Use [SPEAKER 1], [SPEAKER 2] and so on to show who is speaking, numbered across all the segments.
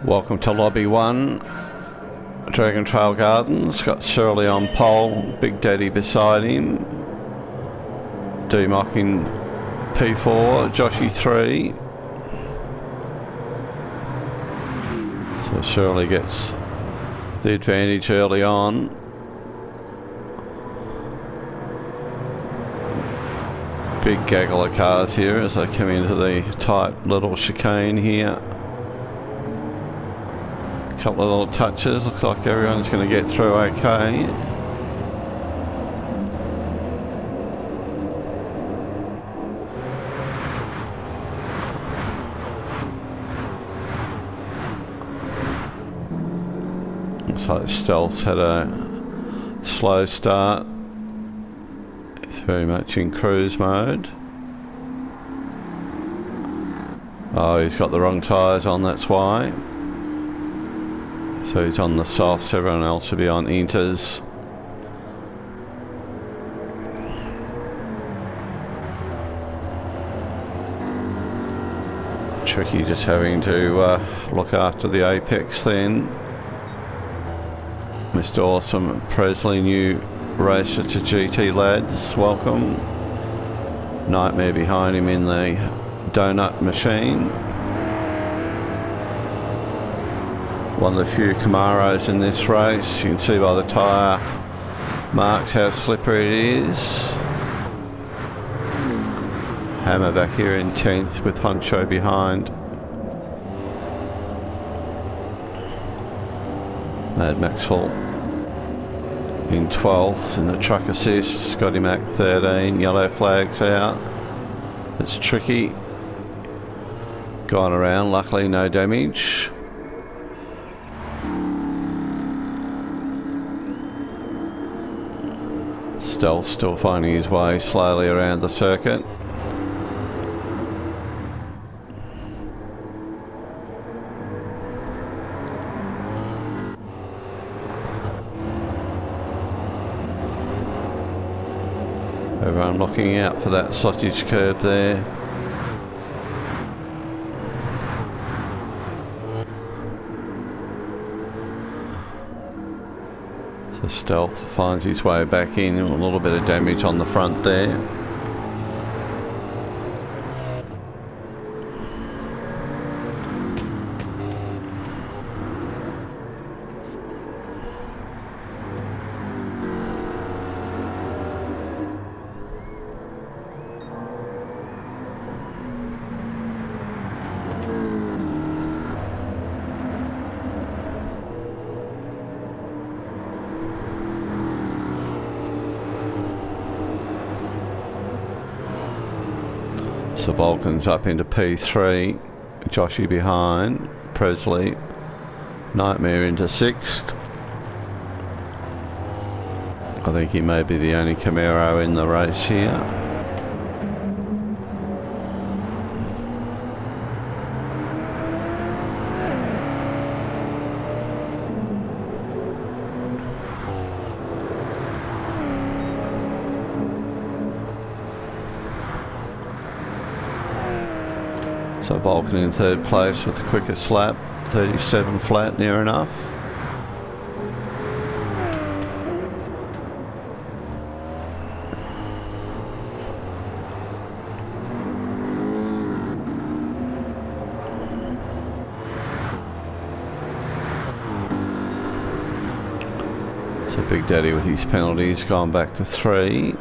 [SPEAKER 1] Welcome to Lobby 1, Dragon Trail Gardens. Got Shirley on pole, Big Daddy beside him. D-Mock in P4, Joshy 3. So Shirley gets the advantage early on. Big gaggle of cars here as they come into the tight little chicane here. Couple of little touches, looks like everyone's going to get through okay. Looks like Stealth's had a slow start. It's very much in cruise mode. Oh, he's got the wrong tyres on, that's why. So he's on the softs, everyone else will be on inters. Tricky just having to look after the apex then. Mr. Awesome Presley, new racer to GT lads, welcome. Nightmare behind him in the donut machine. One of the few Camaros in this race. You can see by the tyre marks how slippery it is. Hammer back here in 10th with Honcho behind. Mad Maxwell in 12th in the truck assist. Scotty Mac 13. Yellow flags out. It's tricky. Gone around, luckily no damage. Stealth still finding his way slowly around the circuit. Everyone looking out for that sausage curve there. So Stealth finds his way back in, a little bit of damage on the front there. So Vulcan's up into P3, Joshy behind, Presley, Nightmare into 6th. I think he may be the only Camaro in the race here. So Vulcan in 3rd place with the quickest lap, 37 flat, near enough. So Big Daddy with his penalties gone back to 3.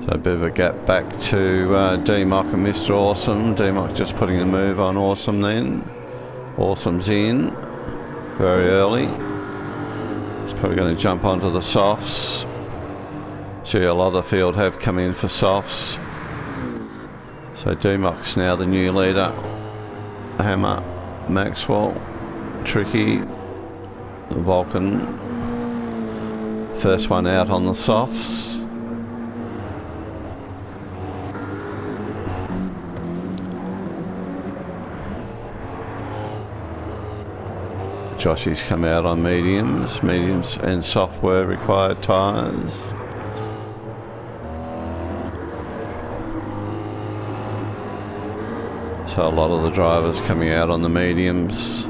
[SPEAKER 1] So a bit of a gap back to D-Mock and Mr. Awesome. D-Mock just putting a move on Awesome then. Awesome's in very early. He's probably going to jump onto the softs. See, a lot of the field have come in for softs. So D-Mock's now the new leader. Hammer, Maxwell, Tricky, Vulcan. First one out on the softs. Joshy's come out on mediums. Mediums and software required tyres. So a lot of the drivers coming out on the mediums.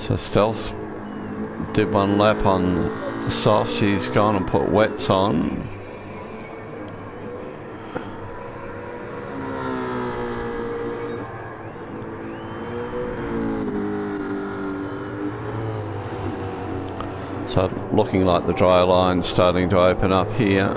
[SPEAKER 1] So Stealth did one lap on the softs. He's gone and put wets on. So looking like the dry line's starting to open up here.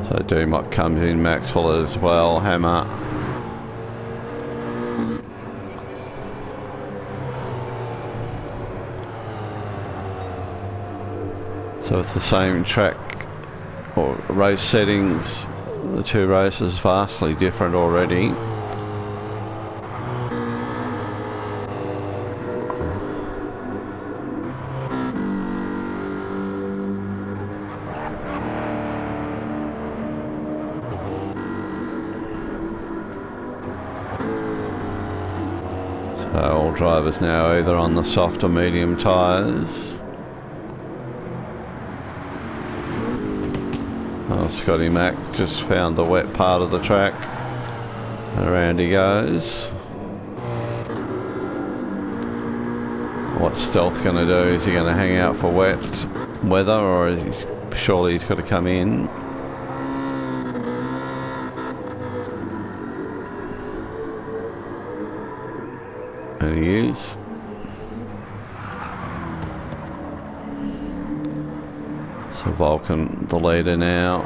[SPEAKER 1] So D-Mock comes in, Maxwell as well, Hammer. So with the same track or race settings, the two races vastly different already. So all drivers now either on the soft or medium tyres. Oh, Scotty Mac just found the wet part of the track. And around he goes. What's Stealth going to do? Is he going to hang out for wet weather, or is he, surely he's got to come in? And he is. So Vulcan, the leader now.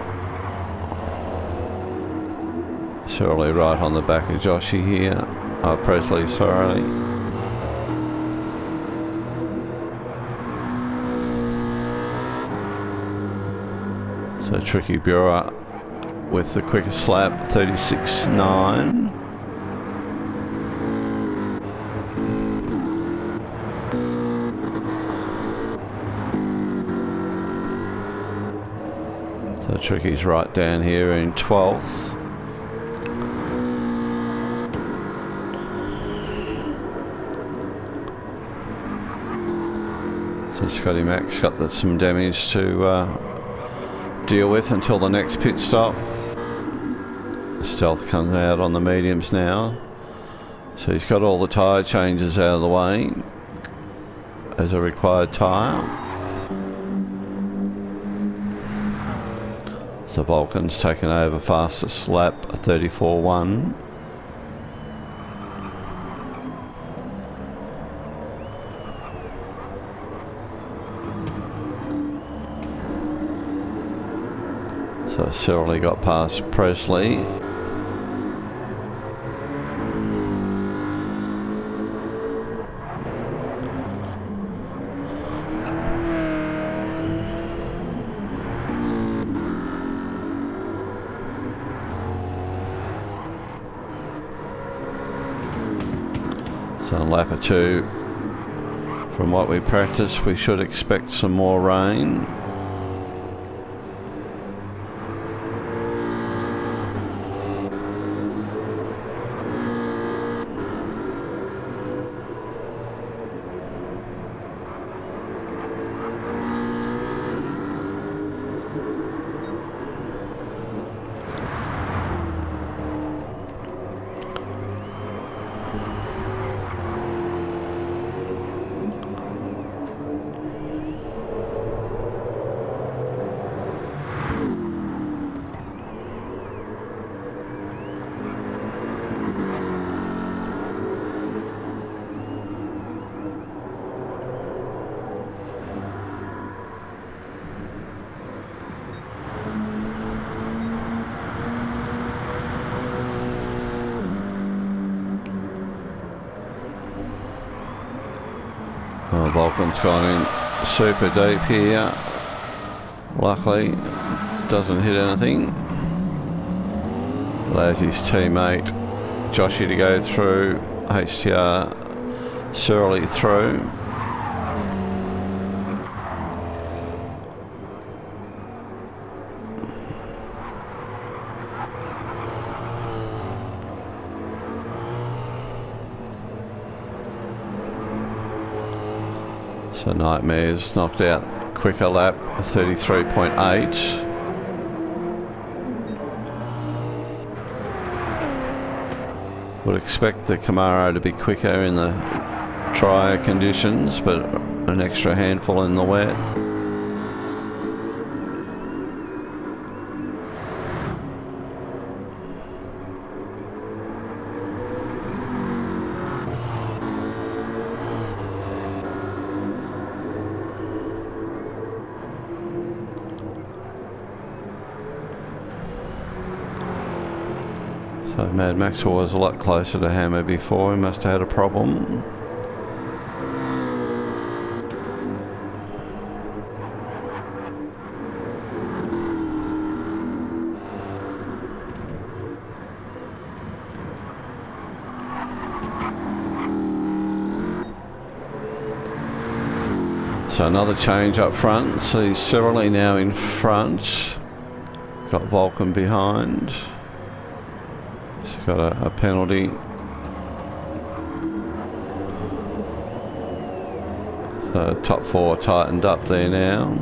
[SPEAKER 1] Surely right on the back of Joshy here. Oh, Presley, sorry. So Tricky Bureau with the quickest lap, 36.9. So Tricky's right down here in 12th. So Scotty Mac's got some damage to deal with until the next pit stop. Stealth comes out on the mediums now. So he's got all the tyre changes out of the way as a required tyre. So Vulcan's taken over fastest lap, 34.1. So Cyril got past Presley. So on lap or two, from what we practiced, we should expect some more rain. Oh, Vulcan's gone in super deep here. Luckily, doesn't hit anything. Allows his teammate Joshy to go through. HTR surly through. So Nightmare's knocked out quicker lap, 33.8. Would expect the Camaro to be quicker in the drier conditions, but an extra handful in the wet. So Mad Max was a lot closer to Hammer before. He must have had a problem. So another change up front. See Cyrilli now in front. Got Vulcan behind. He's got a penalty. So top four tightened up there now.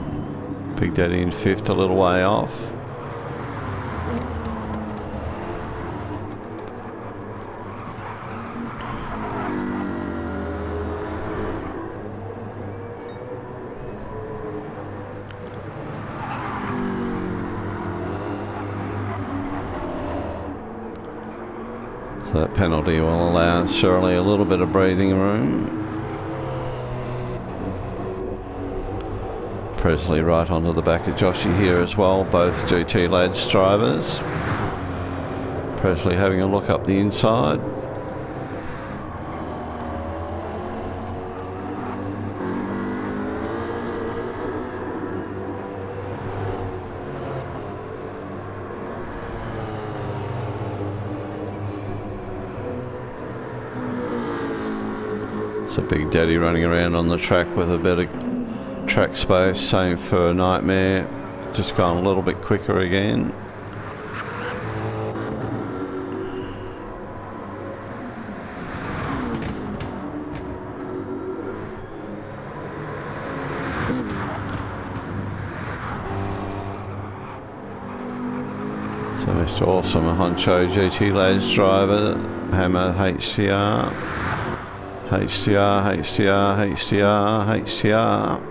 [SPEAKER 1] Big Daddy in fifth, a little way off. So that penalty will allow Shirley a little bit of breathing room. Presley right onto the back of Joshy here as well, both GT lads drivers. Presley having a look up the inside. So Big Daddy running around on the track with a bit of track space. Same for Nightmare, just gone a little bit quicker again. So Mr. Awesome, a Honcho GT Lads driver, Hammer HTR. HTR, HTR, HTR, HTR.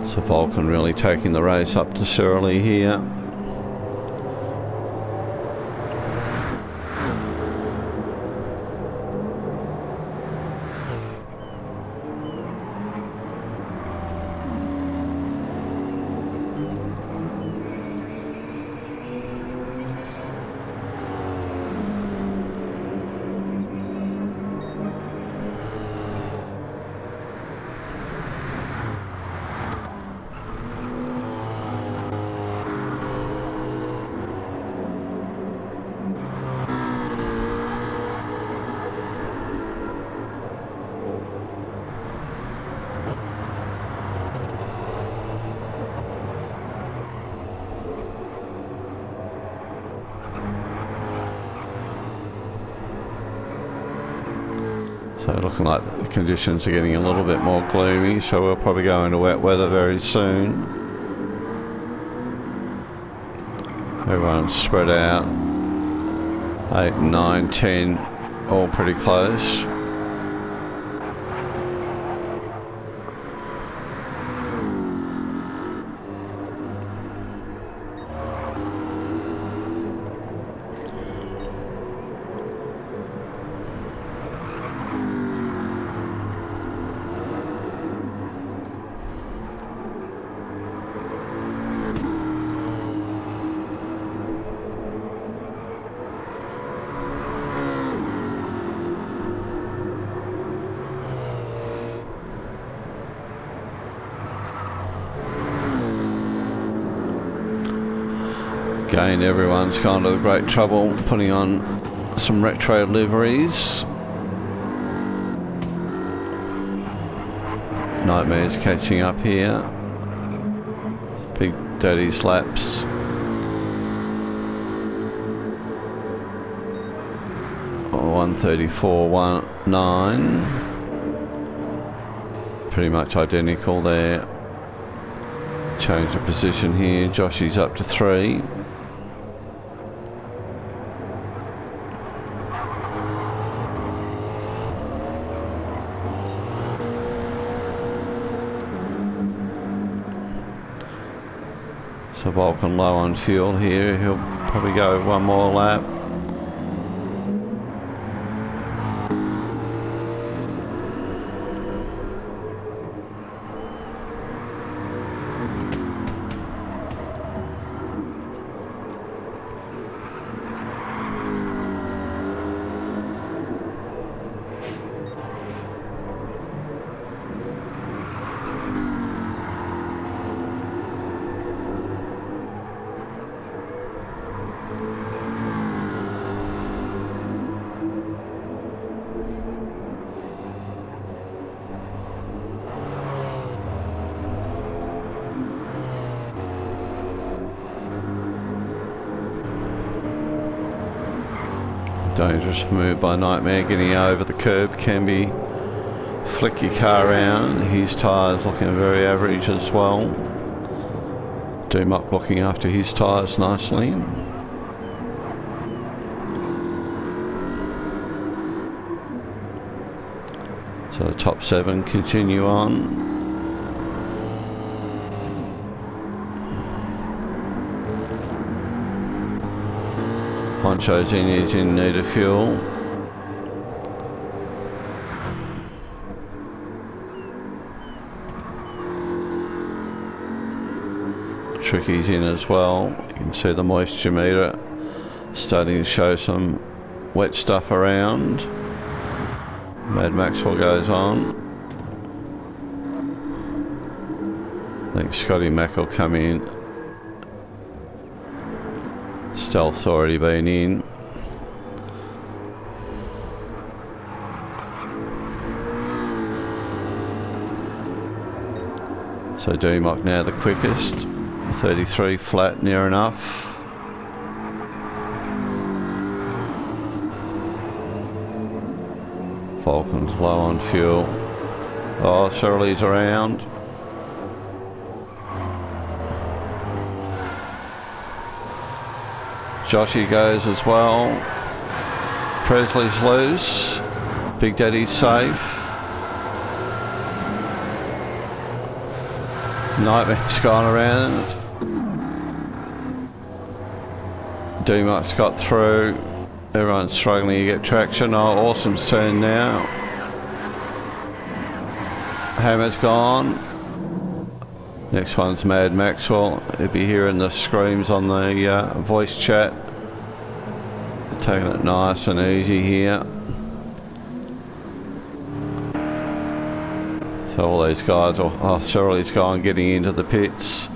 [SPEAKER 1] So Vulcan really taking the race up to Shirley here. So looking like the conditions are getting a little bit more gloomy, so we'll probably go into wet weather very soon. Everyone's spread out. 8, 9, 10, all pretty close. Again, everyone's gone to great trouble putting on some retro liveries. Nightmare's catching up here. Big Daddy's laps. Oh, 134.19. Pretty much identical there. Change of position here. Joshy's up to 3. So Vulcan low on fuel here. He'll probably go one more lap. Dangerous move by Nightmare, getting over the curb can be flick your car around. His tyres looking very average as well. Dumock looking after his tyres nicely. So the top 7 continue on. Poncho's in, he's in need of fuel. Tricky's in as well. You can see the moisture meter starting to show some wet stuff around. Mad Maxwell goes on. I think Scotty Mack will come in. Stealth's already been in. So Dumock now the quickest. 33 flat, near enough. Vulcan's low on fuel. Oh, Shirley's around. Joshy goes as well. Presley's loose. Big Daddy's safe. Nightmare's gone around. Dumock's got through. Everyone's struggling to get traction. Oh, Awesome's turn now. Hammer's gone. Next one's Mad Maxwell. He'll be hearing the screams on the voice chat. Taking it nice and easy here. So all these guys are... Oh, Cyril's gone, getting into the pits.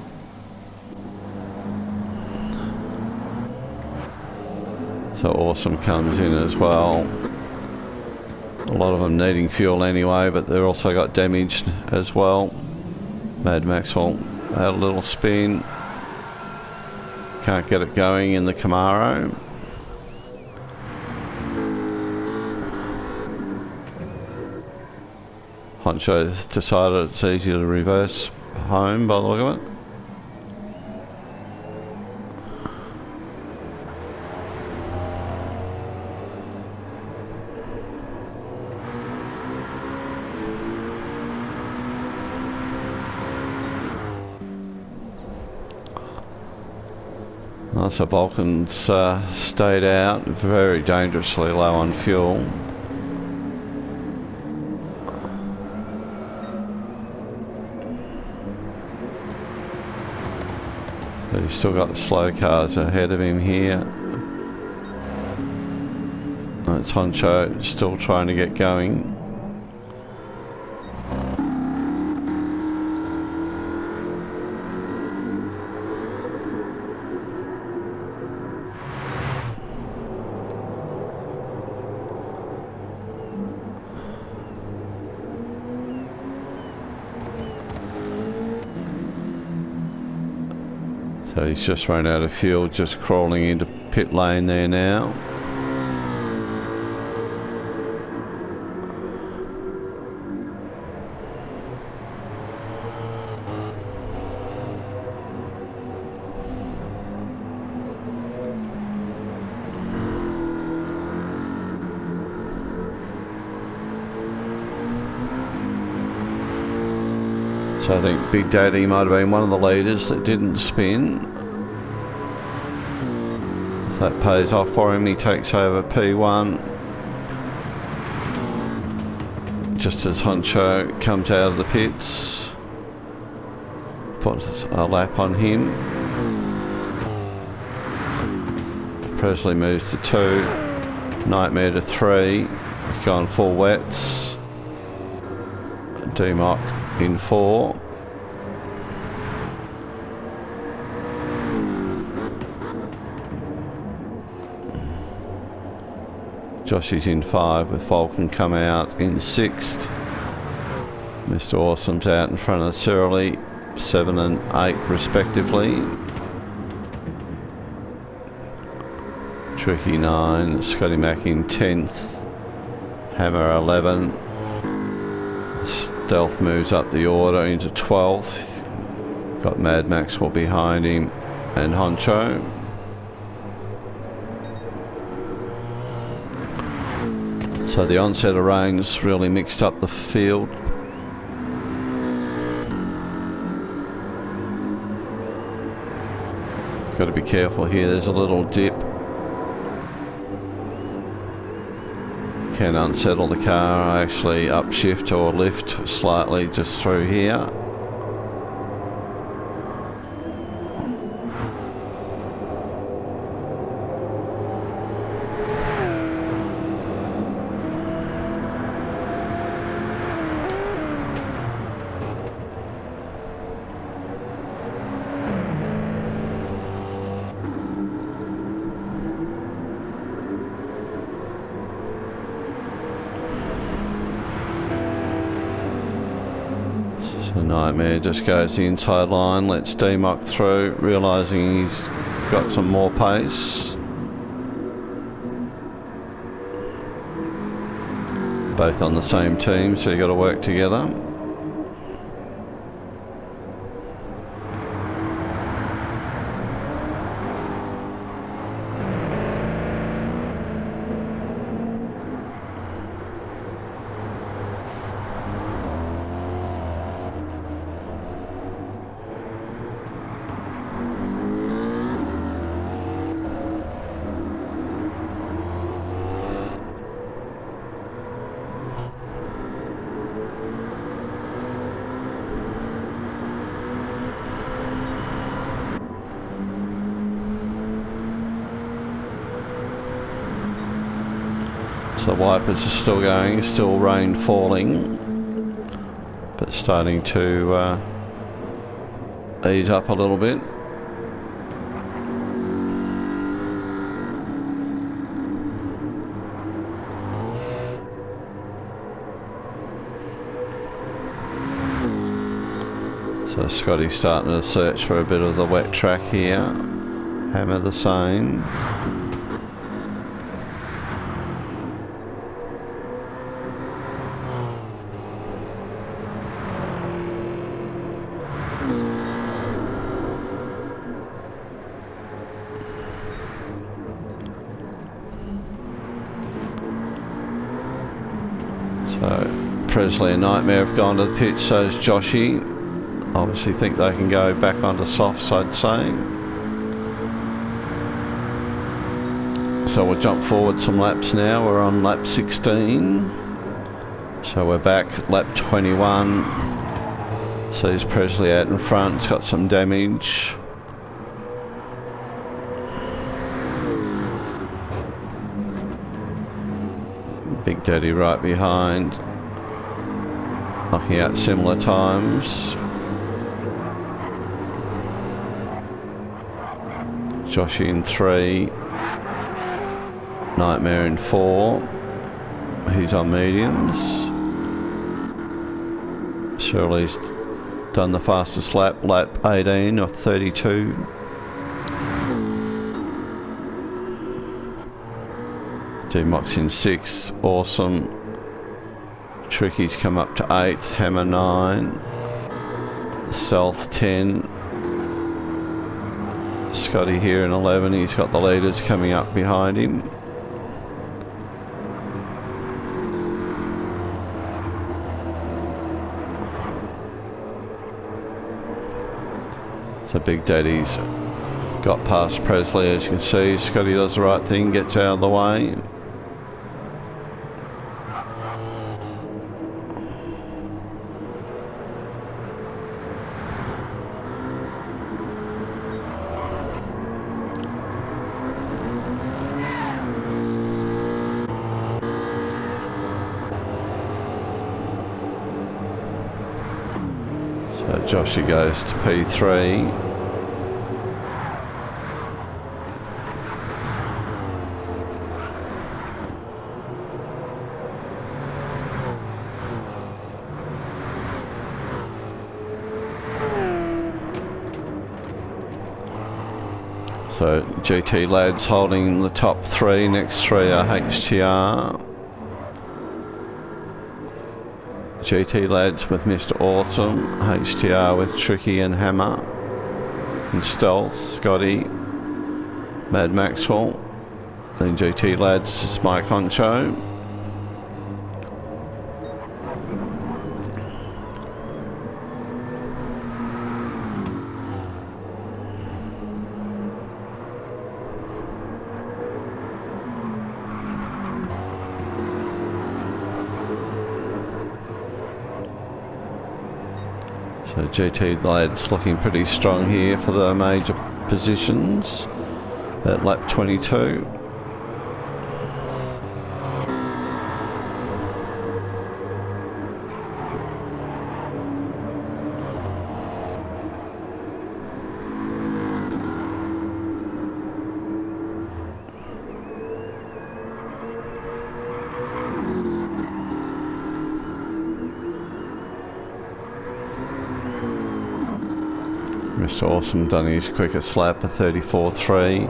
[SPEAKER 1] So Awesome comes in as well. A lot of them needing fuel anyway, but they've also got damaged as well. Mad Maxwell had a little spin. Can't get it going in the Camaro. Honcho decided it's easier to reverse home by the look of it. So Vulcan's stayed out, very dangerously low on fuel. But he's still got slow cars ahead of him here. It's Honcho still trying to get going. So he's just run out of fuel, just crawling into pit lane there now. So I think Big Daddy might have been one of the leaders that didn't spin. If that pays off for him, he takes over P1. Just as Honcho comes out of the pits. Puts a lap on him. Presley moves to 2. Nightmare to 3. He's gone full wets. D-Mock in 4. Joshy's in 5 with Falcon come out in 6th. Mr. Awesome's out in front of Surly, 7 and 8 respectively. Tricky 9, Scotty Mack in 10th. Hammer 11. Stealth moves up the order into 12th. Got Mad Maxwell behind him and Honcho. So the onset of rain's really mixed up the field. Got to be careful here, there's a little dip. Can unsettle the car, actually upshift or lift slightly just through here. So Nightmare just goes the inside line, lets D-Mock through, realising he's got some more pace. Both on the same team, so you've got to work together. So wipers are still going, still rain falling, but starting to ease up a little bit. So Scotty's starting to search for a bit of the wet track here. Hammer the same. So Presley and Nightmare have gone to the pits, so's Joshy. Obviously think they can go back onto softs, I'd say. So we'll jump forward some laps now. We're on lap 16. So we're back, lap 21. Sees Presley out in front, it's got some damage. Big Daddy right behind, knocking out similar times. Joshy in 3, Nightmare in 4, he's on mediums. Shirley's done the fastest lap, lap 18 or 32. D-Mox in 6th, awesome. Tricky's come up to 8th, Hammer 9, Stealth 10. Scotty here in 11, he's got the leaders coming up behind him. So Big Daddy's got past Presley, as you can see. Scotty does the right thing, gets out of the way. So Joshy goes to P3. So GT lads holding the top 3, next 3 are HTR. GT lads with Mr. Awesome, HTR with Tricky and Hammer, and Stealth, Scotty, Mad Maxwell, then GT lads is Mike Honcho. So GT lads looking pretty strong here for the major positions at lap 22. Mr. Awesome done his quickest lap, a 34.3,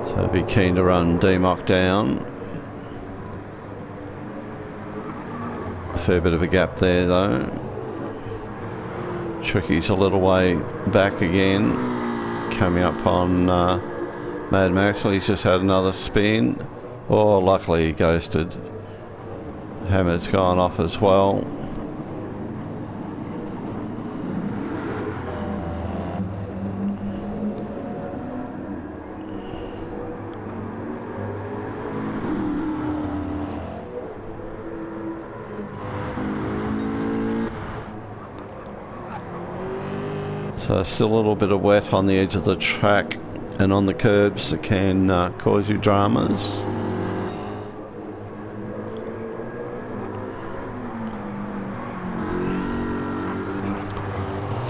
[SPEAKER 1] so be keen to run D-Mock down. A fair bit of a gap there though. Tricky's a little way back again, coming up on Mad Maxwell. He's just had another spin. Oh, luckily he ghosted. Hammer's gone off as well. So still a little bit of wet on the edge of the track and on the curbs that can cause you dramas.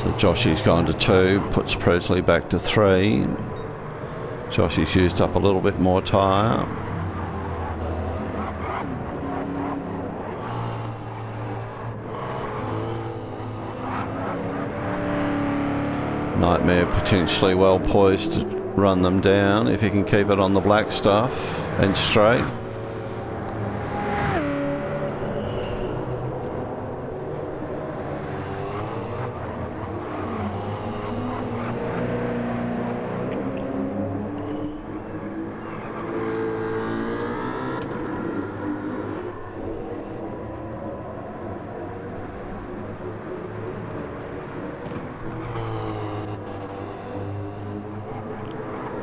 [SPEAKER 1] So Joshy's gone to 2, puts Presley back to 3. Joshy's used up a little bit more tyre. Nightmare potentially well poised to run them down if he can keep it on the black stuff and straight.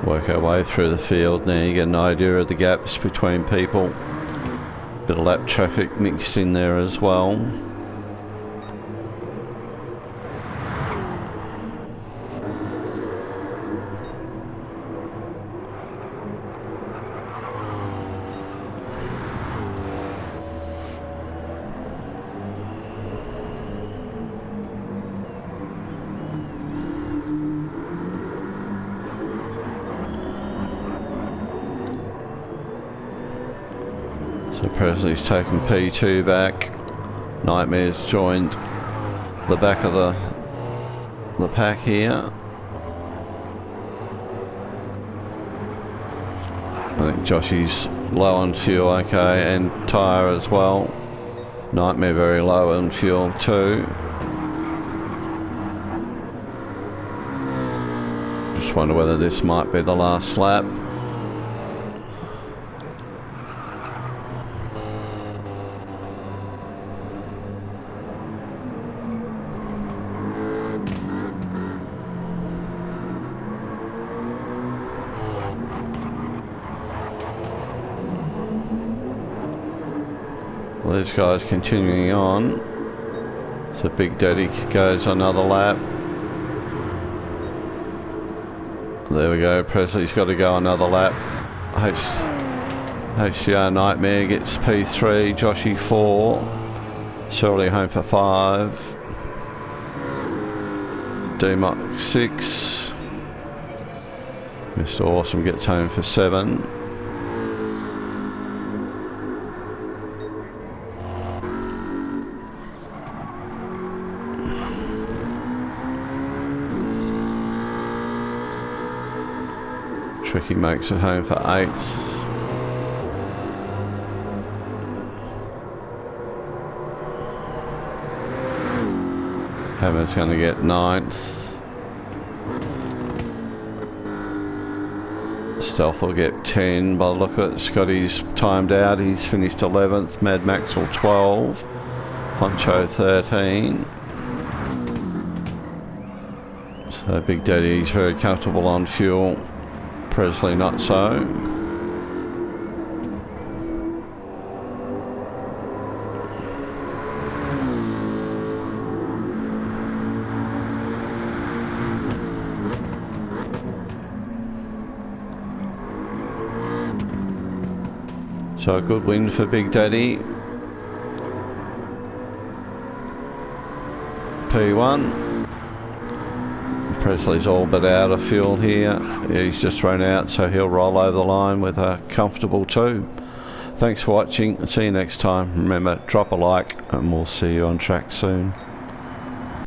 [SPEAKER 1] Work our way through the field now. You get an idea of the gaps between people. Bit of lap traffic mixed in there as well. So Presley's taken P2 back. Nightmare's joined the back of the pack here. I think Joshy's low on fuel, okay, and tyre as well. Nightmare very low on fuel too. Just wonder whether this might be the last lap. Well, this guy's continuing on. So Big Daddy goes another lap. There we go, Presley's got to go another lap. HTR Nightmare gets P3, Joshy 4, Shirley home for 5, D-Mock 6, Mr. Awesome gets home for 7. Tricky makes it home for 8th. Hammer's going to get 9th. Stealth will get 10 by the look of it. Scotty's timed out, he's finished 11th. Mad Maxwell 12. Honcho 13. So Big Daddy's very comfortable on fuel. Presley not so. So a good win for Big Daddy. P1. Presley's all but out of fuel here. He's just run out, so he'll roll over the line with a comfortable 2. Thanks for watching. See you next time. Remember, drop a like and we'll see you on track soon.